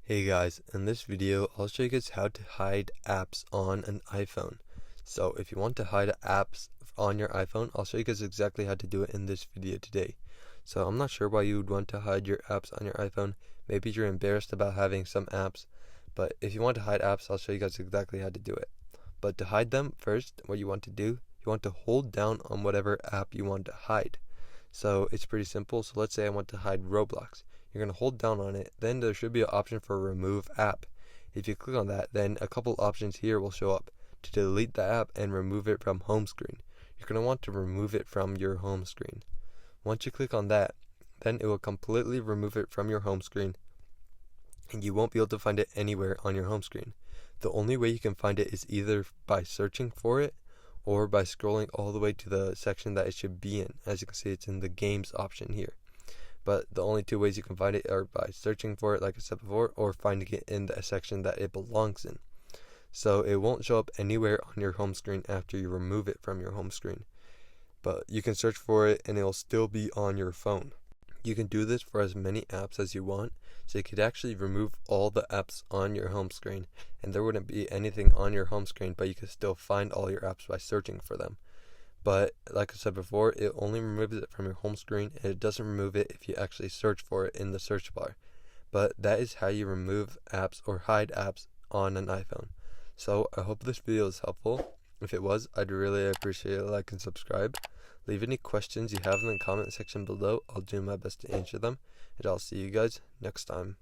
Hey guys, in this video I'll show you guys how to hide apps on an iPhone. So if you want to hide apps on your iPhone, I'll show you guys exactly how to do it in this video today. So I'm not sure why you would want to hide your apps on your iPhone. Maybe you're embarrassed about having some apps, but if you want to hide apps, I'll show you guys exactly how to do it. But to hide them, first what you want to do, you want to hold down on whatever app you want to hide. So it's pretty simple. So let's say I want to hide Roblox. You're going to hold down on it, then there should be an option for remove app. If you click on that, then a couple options here will show up to delete the app and remove it from home screen. You're going to want to remove it from your home screen. Once you click on that, then it will completely remove it from your home screen and you won't be able to find it anywhere on your home screen. The only way you can find it is either by searching for it or by scrolling all the way to the section that it should be in. As you can see, it's in the games option here. But the only two ways you can find it are by searching for it, like I said before, or finding it in the section that it belongs in. So it won't show up anywhere on your home screen after you remove it from your home screen. But you can search for it and it'll still be on your phone. You can do this for as many apps as you want, so you could actually remove all the apps on your home screen and there wouldn't be anything on your home screen, but you could still find all your apps by searching for them. But like I said before, it only removes it from your home screen and it doesn't remove it if you actually search for it in the search bar. But that is how you remove apps or hide apps on an iPhone. So I hope this video is helpful. If it was, I'd really appreciate a like and subscribe. Leave any questions you have in the comment section below. I'll do my best to answer them. And I'll see you guys next time.